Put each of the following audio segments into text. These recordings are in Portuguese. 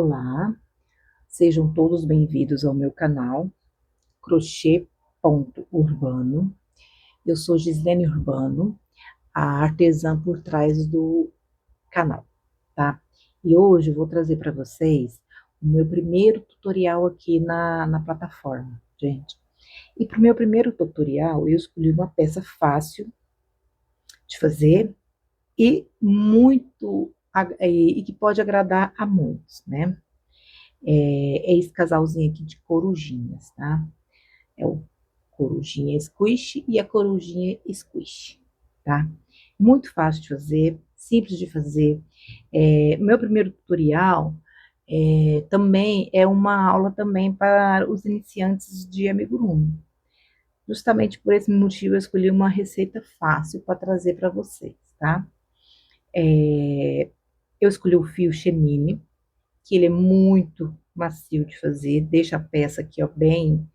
Olá, sejam todos bem-vindos ao meu canal Crochê.Urbano. Eu sou Gislene Urbano, a artesã por trás do canal, tá? E hoje eu vou trazer para vocês o meu primeiro tutorial aqui na plataforma, gente. E para o meu primeiro tutorial, eu escolhi uma peça fácil de fazer e e que pode agradar a muitos, né? É esse casalzinho aqui de corujinhas, tá? É o corujinha squish e a corujinha squish, tá? Muito fácil de fazer, simples de fazer. Meu primeiro tutorial também é uma aula também para os iniciantes de amigurumi. Justamente por esse motivo eu escolhi uma receita fácil para trazer para vocês, tá? Eu escolhi o fio chenille, que ele é muito macio de fazer, deixa a peça aqui, ó, bem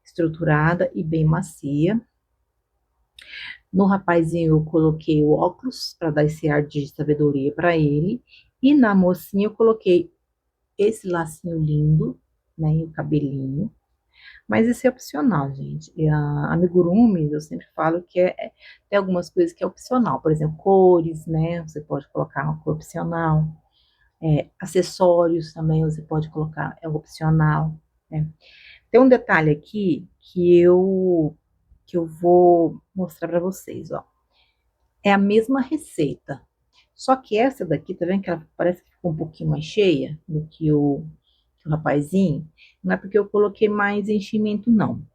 estruturada e bem macia. No rapazinho eu coloquei o óculos para dar esse ar de sabedoria para ele. E na mocinha eu coloquei esse lacinho lindo, né, e o cabelinho. Mas isso é opcional, gente. E a amigurumi, eu sempre falo que tem algumas coisas que é opcional. Por exemplo, cores, né? Você pode colocar uma cor opcional. Acessórios também você pode colocar, é opcional, né? Tem um detalhe aqui que eu vou mostrar para vocês, ó. É a mesma receita, só que essa daqui, tá vendo que ela parece que ficou um pouquinho mais cheia do que o rapazinho? Não é porque eu coloquei mais enchimento, não.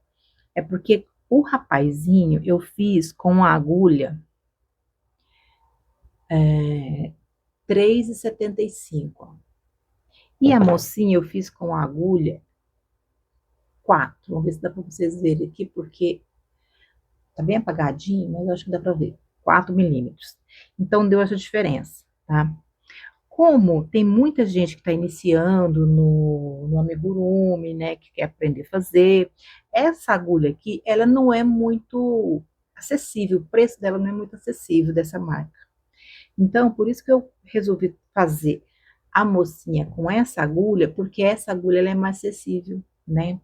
É porque o rapazinho eu fiz com a agulha 3,75. E a mocinha eu fiz com a agulha 4. Vamos ver se dá para vocês verem aqui, porque tá bem apagadinho, mas eu acho que dá para ver. 4 milímetros. Então, deu essa diferença, tá? Como tem muita gente que está iniciando no amigurumi, né, que quer aprender a fazer, essa agulha aqui, ela não é muito acessível, o preço dela não é muito acessível dessa marca. Então, por isso que eu resolvi fazer a mocinha com essa agulha, porque essa agulha ela é mais acessível, né?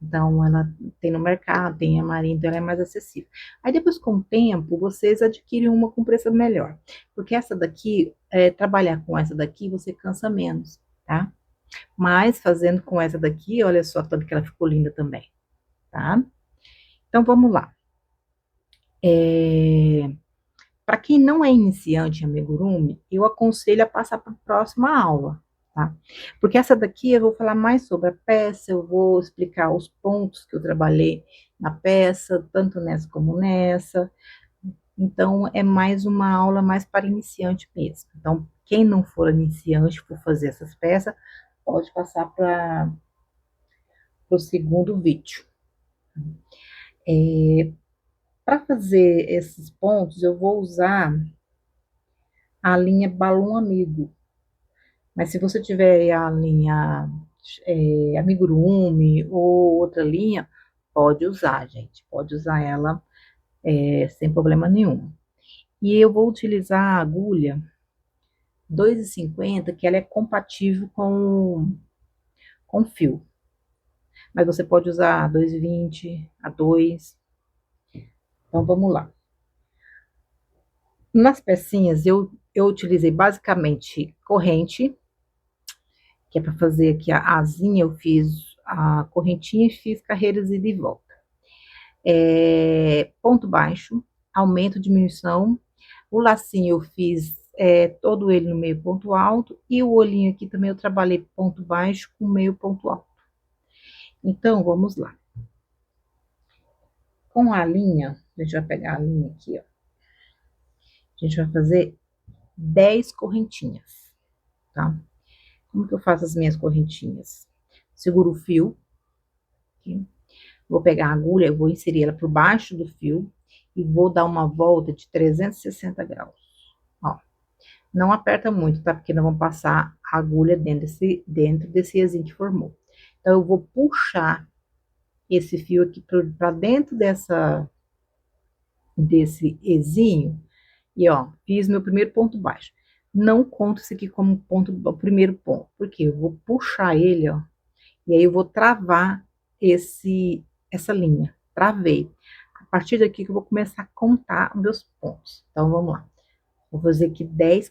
Então, ela tem no mercado, tem a Marinha, então ela é mais acessível. Aí depois, com o tempo, vocês adquirem uma com preço melhor. Porque essa daqui, trabalhar com essa daqui, você cansa menos, tá? Mas fazendo com essa daqui, olha só tanto que ela ficou linda também, tá? Então, vamos lá. Para quem não é iniciante em amigurumi, eu aconselho a passar para a próxima aula, tá? Porque essa daqui eu vou falar mais sobre a peça, eu vou explicar os pontos que eu trabalhei na peça, tanto nessa como nessa. Então, é mais uma aula mais para iniciante mesmo. Então, quem não for iniciante for fazer essas peças, pode passar para o segundo vídeo. Para fazer esses pontos, eu vou usar a linha Balão Amigo. Mas se você tiver a linha Amigurumi ou outra linha, pode usar, gente. Pode usar ela sem problema nenhum. E eu vou utilizar a agulha 2,50, que ela é compatível com fio. Mas você pode usar a 2,20, a 2. Então, vamos lá. Nas pecinhas, eu utilizei basicamente corrente, que é para fazer aqui a asinha, eu fiz a correntinha e fiz carreiras ida e volta. Ponto baixo, aumento, diminuição. O lacinho eu fiz todo ele no meio ponto alto, e o olhinho aqui também eu trabalhei ponto baixo com meio ponto alto. Então, vamos lá. Com a linha, a gente vai pegar a linha aqui, ó. A gente vai fazer 10 correntinhas, tá? Como que eu faço as minhas correntinhas? Seguro o fio, aqui. Vou pegar a agulha, eu vou inserir ela por baixo do fio e vou dar uma volta de 360 graus. Ó, não aperta muito, tá? Porque nós vamos passar a agulha dentro desse ezinho que formou. Então, eu vou puxar esse fio aqui para dentro desse ezinho e, ó, fiz meu primeiro ponto baixo. Não conto isso aqui como ponto, o primeiro ponto, porque eu vou puxar ele, ó, e aí eu vou travar essa linha. Travei. A partir daqui que eu vou começar a contar os meus pontos. Então, vamos lá. Vou fazer aqui 10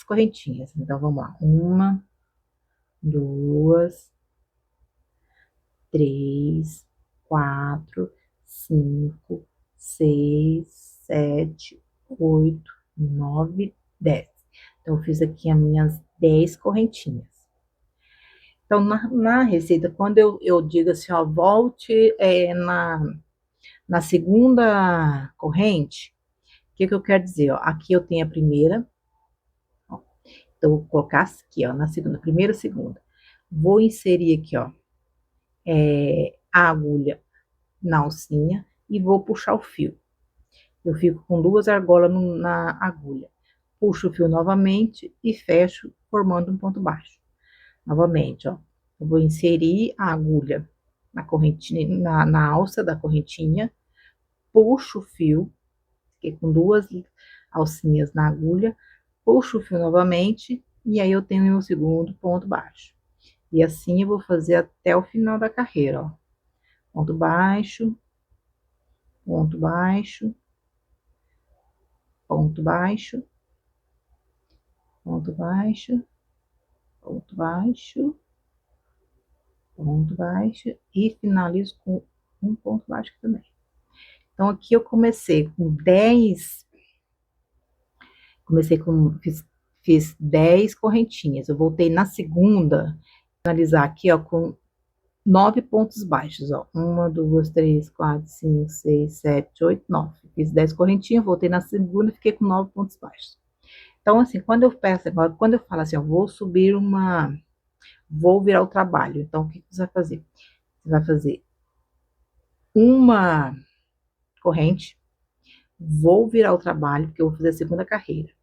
correntinhas. Então, vamos lá. Uma, duas, três, quatro, cinco, seis, sete, oito, nove, 10. Então, eu fiz aqui as minhas 10 correntinhas. Então, na receita, quando eu digo assim, ó, volte na segunda corrente, o que eu quero dizer? Ó, aqui eu tenho a primeira, ó, então, vou colocar aqui, ó, na segunda, primeira, segunda. Vou inserir aqui, ó, a agulha na alcinha e vou puxar o fio. Eu fico com duas argolas na agulha. Puxo o fio novamente e fecho, formando um ponto baixo. Novamente, ó, eu vou inserir a agulha na correntinha, na alça da correntinha, puxo o fio, fiquei com duas alcinhas na agulha, puxo o fio novamente e aí eu tenho meu segundo ponto baixo. E assim eu vou fazer até o final da carreira, ó. Ponto baixo, ponto baixo, ponto baixo, ponto baixo, ponto baixo, ponto baixo e finalizo com um ponto baixo também. Então, aqui eu comecei com 10, fiz 10 correntinhas. Eu voltei na segunda, finalizar aqui, ó, com 9 pontos baixos, ó. 1, 2, 3, 4, 5, 6, 7, 8, 9. Fiz 10 correntinhas, voltei na segunda e fiquei com 9 pontos baixos. Então, assim, quando eu peço agora, quando eu falo assim, ó, vou virar o trabalho. Então, o que você vai fazer? Você vai fazer uma corrente, vou virar o trabalho, porque eu vou fazer a segunda carreira.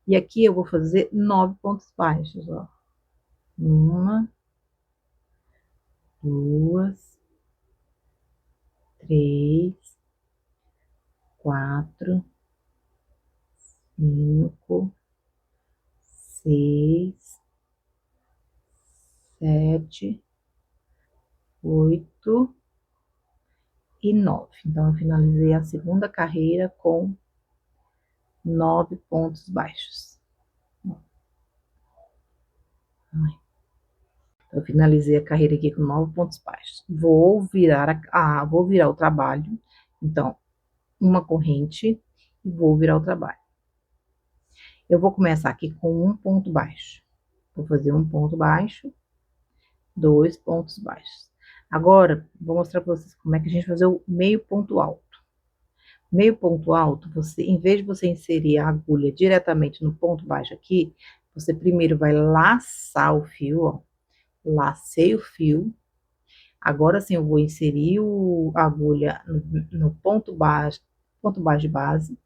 E aqui eu vou fazer 9 pontos baixos, ó. Uma, duas, três, quatro, cinco, seis, sete, oito e 9. Então, eu finalizei a segunda carreira com 9 pontos baixos. Eu finalizei a carreira aqui com 9 pontos baixos. Vou virar o trabalho. Então, uma corrente e vou virar o trabalho. Eu vou começar aqui com um ponto baixo. Vou fazer um ponto baixo, 2 pontos baixos. Agora, vou mostrar para vocês como é que a gente vai fazer o meio ponto alto. Meio ponto alto, em vez de você inserir a agulha diretamente no ponto baixo aqui, você primeiro vai laçar o fio, ó. Lacei o fio. Agora sim, eu vou inserir a agulha no ponto baixo de base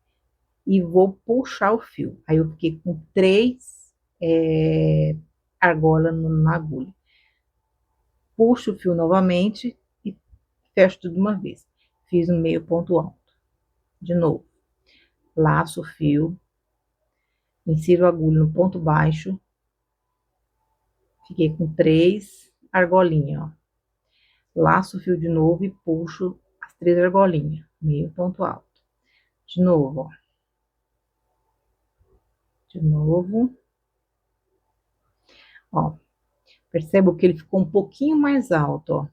e vou puxar o fio. Aí eu fiquei com 3 argolas na agulha. Puxo o fio novamente e fecho tudo de uma vez. Fiz um meio ponto alto. De novo, laço o fio, insiro a agulha no ponto baixo, fiquei com 3 argolinhas, ó. Laço o fio de novo e puxo as 3 argolinhas, meio ponto alto. De novo, ó. De novo. Ó, percebo que ele ficou um pouquinho mais alto, ó.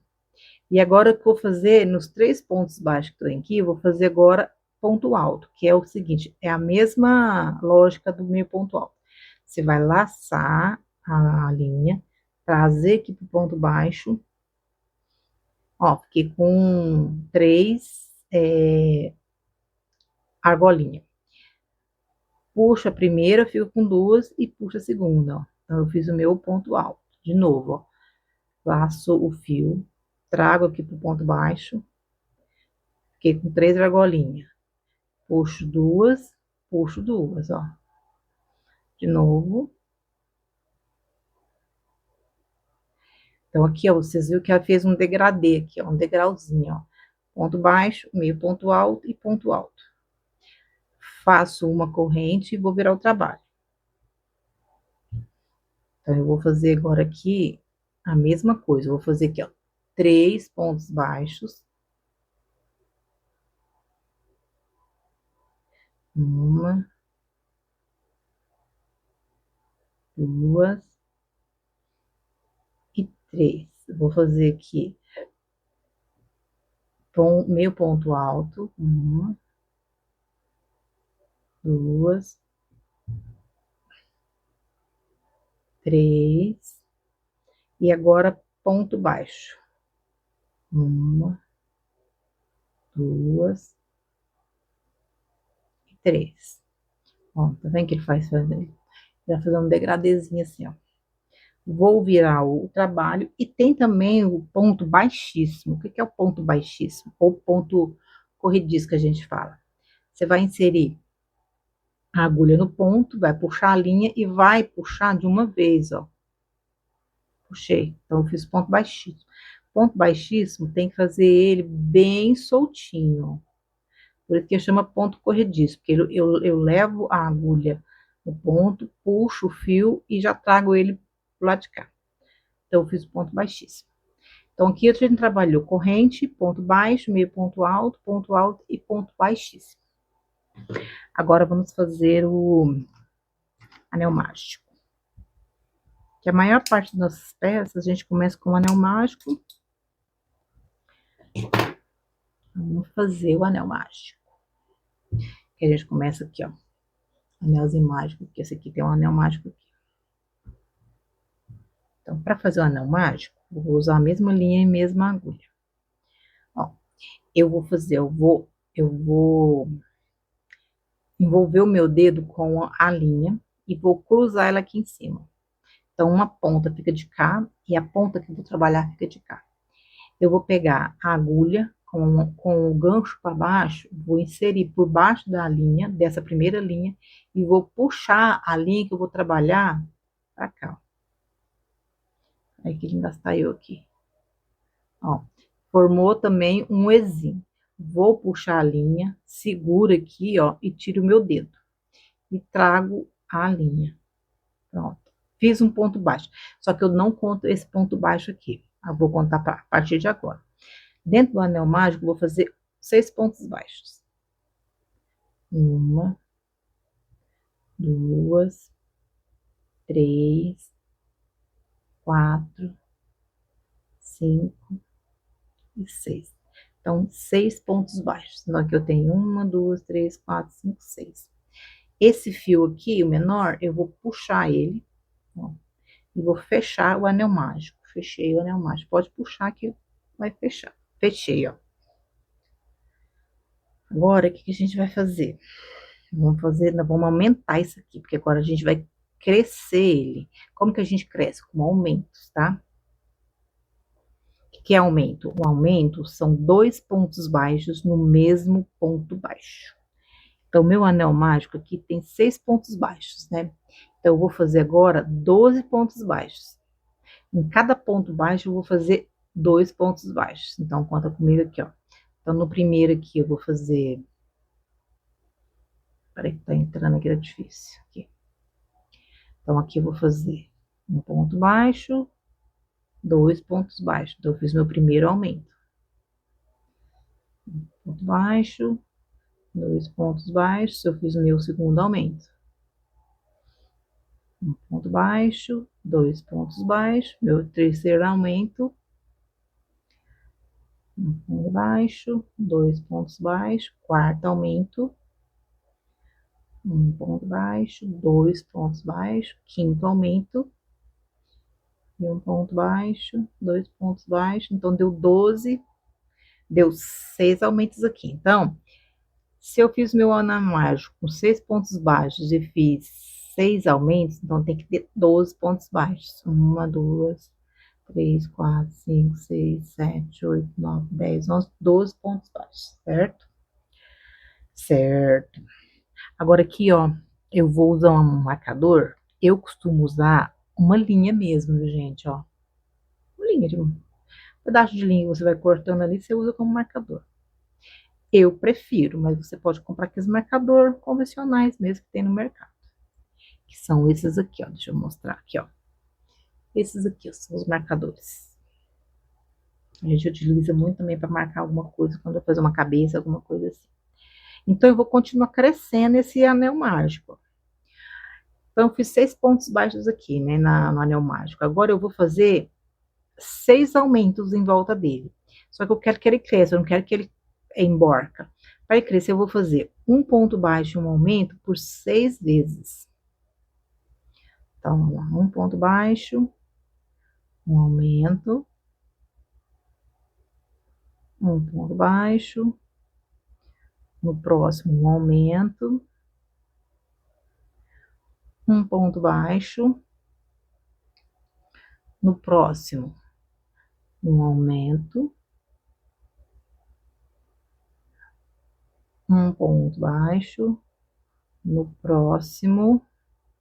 E agora o que eu vou fazer, nos 3 pontos baixos que tem aqui, eu vou fazer agora ponto alto, que é o seguinte, é a mesma lógica do meio ponto alto. Você vai laçar a linha, trazer aqui pro ponto baixo, ó, fiquei com 3 argolinhas. Puxo a primeira, fico com 2 e puxo a segunda, ó. Então, eu fiz o meu ponto alto. De novo, ó. Laço o fio, trago aqui pro ponto baixo, fiquei com 3 argolinhas. Puxo 2, ó. De novo. Então, aqui, ó, vocês viram que ela fez um degradê aqui, ó, um degrauzinho, ó. Ponto baixo, meio ponto alto e ponto alto. Faço uma corrente e vou virar o trabalho. Então, eu vou fazer agora aqui a mesma coisa. Eu vou fazer aqui, ó, 3 pontos baixos. Uma, duas e três. Eu vou fazer aqui meio ponto alto. Uma, duas, três. E agora ponto baixo. Uma, duas e três. Ó, tá vendo que ele faz? Ele vai fazer um degradêzinho assim, ó. Vou virar o trabalho e tem também o ponto baixíssimo. O que é o ponto baixíssimo? Ou ponto corrediço que a gente fala. Você vai inserir a agulha no ponto, vai puxar a linha e vai puxar de uma vez, ó. Puxei. Então, eu fiz ponto baixíssimo. Ponto baixíssimo tem que fazer ele bem soltinho. Por isso que chama ponto corrediço, porque eu levo a agulha no ponto, puxo o fio e já trago ele pro lado de cá. Então, eu fiz ponto baixíssimo. Então, aqui a gente trabalhou corrente, ponto baixo, meio ponto alto e ponto baixíssimo. Agora, vamos fazer o anel mágico. Que a maior parte das nossas peças, a gente começa com o anel mágico. Vamos fazer o anel mágico. Que a gente começa aqui, ó. Anelzinho mágico, porque esse aqui tem um anel mágico aqui. Então, para fazer o anel mágico, eu vou usar a mesma linha e a mesma agulha. Ó, eu vou envolver o meu dedo com a linha e vou cruzar ela aqui em cima. Então, uma ponta fica de cá e a ponta que eu vou trabalhar fica de cá. Eu vou pegar a agulha com o gancho para baixo, vou inserir por baixo da linha, dessa primeira linha, e vou puxar a linha que eu vou trabalhar para cá. Aí que engastar aqui. Ó, formou também um Ezinho. Vou puxar a linha, seguro aqui, ó, e tiro o meu dedo. E trago a linha. Pronto. Fiz um ponto baixo. Só que eu não conto esse ponto baixo aqui. Eu vou contar a partir de agora. Dentro do anel mágico, vou fazer 6 pontos baixos. Uma, duas, três, quatro, cinco e seis. Então, 6 pontos baixos. Então, aqui eu tenho uma, duas, três, quatro, cinco, seis. Esse fio aqui, o menor, eu vou puxar ele, ó, e vou fechar o anel mágico. Fechei o anel mágico. Pode puxar que vai fechar. Fechei, ó. Agora, o que a gente vai fazer? Vamos aumentar isso aqui, porque agora a gente vai crescer ele. Como que a gente cresce? Com aumentos, tá? O que é aumento? O aumento são 2 pontos baixos no mesmo ponto baixo. Então, meu anel mágico aqui tem 6 pontos baixos, né? Então, eu vou fazer agora 12 pontos baixos. Em cada ponto baixo, eu vou fazer 2 pontos baixos. Então, conta comigo aqui, ó. Então, no primeiro aqui, eu vou fazer... Peraí, tá entrando aqui, tá difícil. Aqui. Então, aqui eu vou fazer um ponto baixo, 2 pontos baixos. Então, eu fiz meu primeiro aumento. Um ponto baixo, 2 pontos baixos, eu fiz o meu segundo aumento. Um ponto baixo, 2 pontos baixos, meu terceiro aumento. Um ponto baixo, 2 pontos baixos, quarto aumento. Um ponto baixo, 2 pontos baixos, quinto aumento. E um ponto baixo, 2 pontos baixos, então deu 12, deu 6 aumentos aqui. Então, se eu fiz meu anel mágico com 6 pontos baixos e fiz 6 aumentos, então tem que ter 12 pontos baixos. 1, 2, 3, 4, 5, 6, 7, 8, 9, 10, 11, 12 pontos baixos, certo? Certo. Agora aqui, ó, eu vou usar um marcador. Eu costumo usar uma linha mesmo, viu, gente, ó. Uma linha de um pedaço de linha que você vai cortando ali, você usa como marcador. Eu prefiro, mas você pode comprar aqueles marcadores convencionais mesmo que tem no mercado. Que são esses aqui, ó. Deixa eu mostrar aqui, ó. Esses aqui ó, são os marcadores. A gente utiliza muito também para marcar alguma coisa, quando eu fazer uma cabeça, alguma coisa assim. Então, eu vou continuar crescendo esse anel mágico. Então, eu fiz 6 pontos baixos aqui, né, no anel mágico. Agora, eu vou fazer 6 aumentos em volta dele. Só que eu quero que ele cresça, eu não quero que ele emborca. Para ele crescer, eu vou fazer um ponto baixo e um aumento por 6 vezes. Então, vamos lá, um ponto baixo, um aumento, um ponto baixo, no próximo um aumento, um ponto baixo, no próximo um aumento, um ponto baixo, no próximo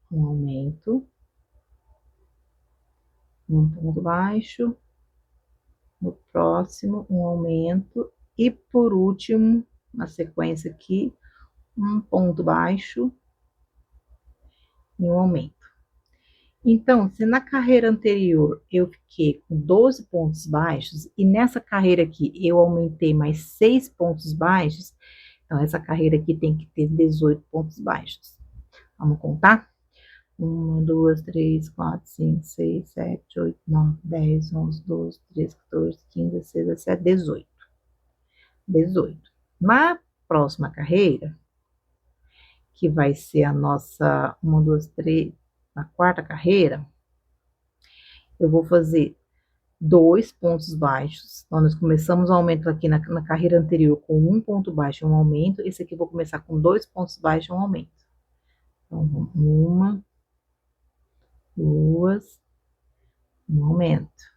um aumento, um ponto baixo, no próximo um aumento e por último, na sequência aqui, um ponto baixo e um aumento. Então, se na carreira anterior eu fiquei com 12 pontos baixos e nessa carreira aqui eu aumentei mais 6 pontos baixos, então essa carreira aqui tem que ter 18 pontos baixos. Vamos contar? 1, 2, 3, 4, 5, 6, 7, 8, 9, 10, 11, 12, 13, 14, 15, 16, 17, 18. 18. Na próxima carreira, que vai ser a nossa 1, 2, 3, na quarta carreira, eu vou fazer 2 pontos baixos. Então, nós começamos o aumento aqui na carreira anterior com um ponto baixo e um aumento. Esse aqui eu vou começar com 2 pontos baixos e um aumento. Então, uma, duas, um aumento.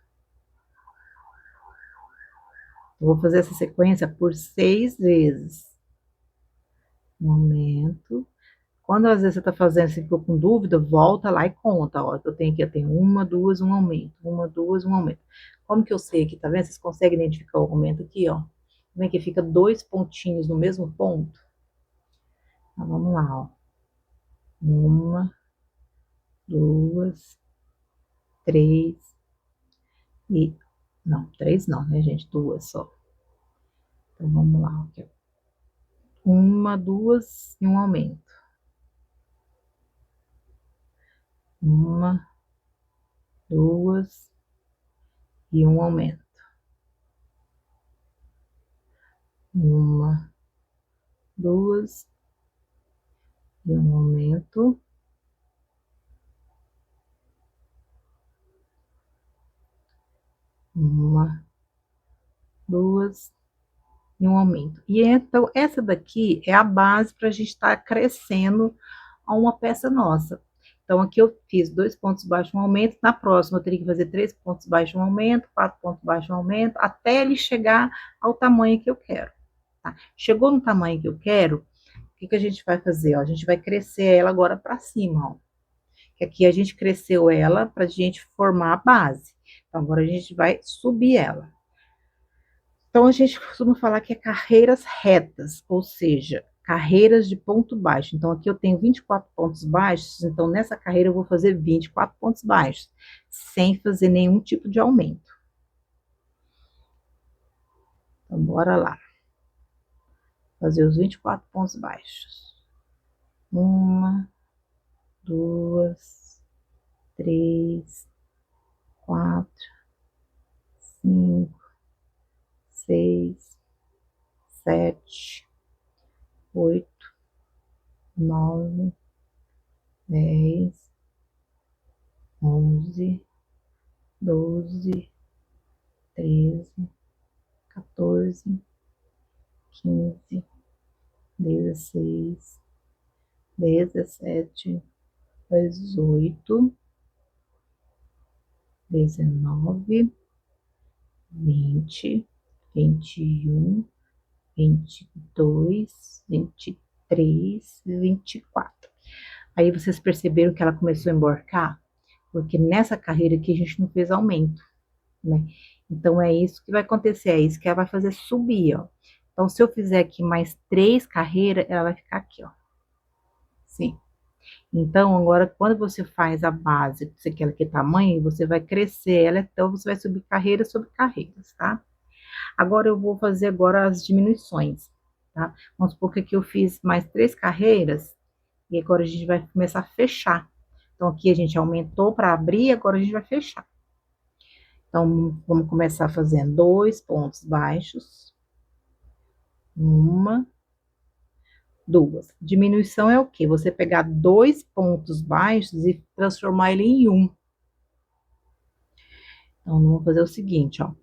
Eu vou fazer essa sequência por 6 vezes. Um aumento. Quando às vezes você tá fazendo, você ficou com dúvida, volta lá e conta, ó. Eu tenho aqui, eu tenho uma, duas, um aumento. Uma, duas, um aumento. Como que eu sei aqui, tá vendo? Vocês conseguem identificar o aumento aqui, ó. Vem que fica 2 pontinhos no mesmo ponto. Então, vamos lá, ó. Uma, duas, três e... Não, 3 não, né, gente? 2 só. Então, vamos lá, aqui. Uma, duas e um aumento. Uma, duas e um aumento. Uma, duas e um aumento. Uma, duas e um aumento. E então, essa daqui é a base para a gente estar crescendo a uma peça nossa. Então, aqui eu fiz 2 pontos baixos, um aumento. Na próxima, eu teria que fazer 3 pontos baixos, um aumento, 4 pontos baixos, um aumento, até ele chegar ao tamanho que eu quero. Tá? Chegou no tamanho que eu quero, o que, que a gente vai fazer? Ó, a gente vai crescer ela agora para cima, ó. Que aqui a gente cresceu ela para a gente formar a base. Então, agora a gente vai subir ela. Então, a gente costuma falar que é carreiras retas, ou seja, carreiras de ponto baixo. Então, aqui eu tenho 24 pontos baixos, então nessa carreira eu vou fazer 24 pontos baixos, sem fazer nenhum tipo de aumento. Então, bora lá. Fazer os 24 pontos baixos. Uma, duas, três, quatro, cinco, seis, sete, oito, nove, 10, 11, 12, 13, 14, 15, 16, 17, 18, 19, 20, 21, 22, 23, 24. Aí vocês perceberam que ela começou a emborcar? Porque nessa carreira aqui a gente não fez aumento, né? Então é isso que vai acontecer, é isso que ela vai fazer subir, ó. Então, se eu fizer aqui mais 3 carreiras, ela vai ficar aqui, ó. Sim. Então, agora, quando você faz a base, você quer que tamanho, você vai crescer ela, então você vai subir carreiras sobre carreiras, tá? Agora, eu vou fazer agora as diminuições, tá? Vamos supor que aqui eu fiz mais 3 carreiras, e agora a gente vai começar a fechar. Então, aqui a gente aumentou para abrir, agora a gente vai fechar. Então, vamos começar fazendo 2 pontos baixos. Uma, duas. Diminuição é o quê? Você pegar 2 pontos baixos e transformar ele em um. Então, vamos fazer o seguinte, ó.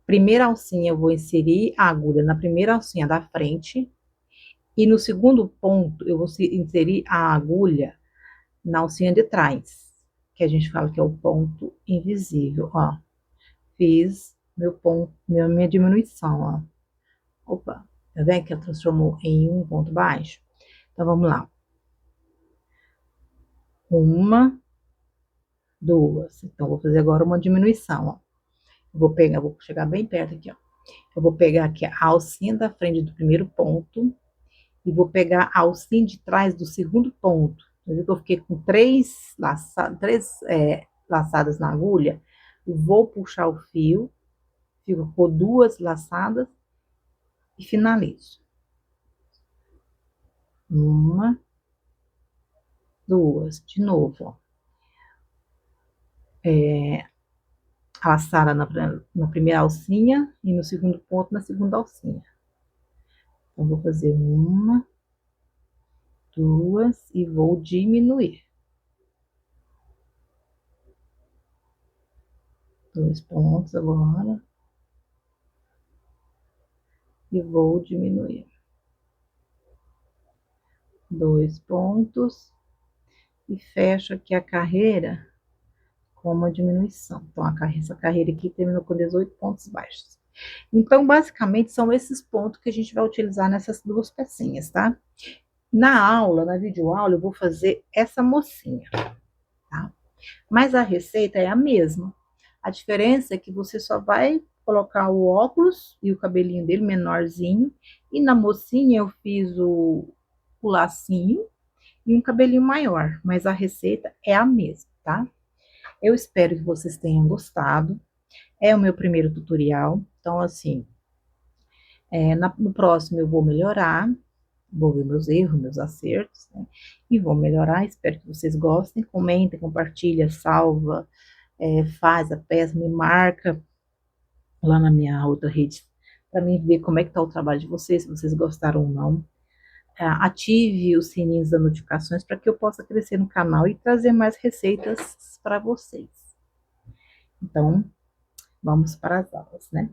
Primeira alcinha, eu vou inserir a agulha na primeira alcinha da frente. E no segundo ponto, eu vou inserir a agulha na alcinha de trás. Que a gente fala que é o ponto invisível, ó. Fiz meu ponto, minha diminuição, ó. Opa, tá vendo que ela transformou em um ponto baixo? Então, vamos lá. Uma, duas. Então, vou fazer agora uma diminuição, ó. Vou chegar bem perto aqui, ó. Eu vou pegar aqui a alcinha da frente do primeiro ponto e vou pegar a alcinha de trás do segundo ponto. Eu vi que eu fiquei com laçadas na agulha. Eu vou puxar o fio, fico com 2 laçadas e finalizo. Uma, duas, de novo, ó. Laçada na primeira alcinha e no segundo ponto na segunda alcinha. Então, vou fazer uma, duas e vou diminuir. 2 pontos agora. E vou diminuir. 2 pontos. E fecho aqui a carreira com uma diminuição. Então, essa carreira aqui terminou com 18 pontos baixos. Então, basicamente, são esses pontos que a gente vai utilizar nessas 2 pecinhas, tá? Na aula, na videoaula, eu vou fazer essa mocinha, tá? Mas a receita é a mesma. A diferença é que você só vai colocar o óculos e o cabelinho dele menorzinho. E na mocinha eu fiz o lacinho e um cabelinho maior. Mas a receita é a mesma, tá? Eu espero que vocês tenham gostado. É o meu primeiro tutorial. Então, assim, no próximo eu vou melhorar. Vou ver meus erros, meus acertos, né? E vou melhorar. Espero que vocês gostem. Comentem, compartilha, salva, faz a peça, me marca lá na minha outra rede para mim ver como é que tá o trabalho de vocês, se vocês gostaram ou não. Ative os sininhos das notificações para que eu possa crescer no canal e trazer mais receitas para vocês. Então, vamos para as aulas, né?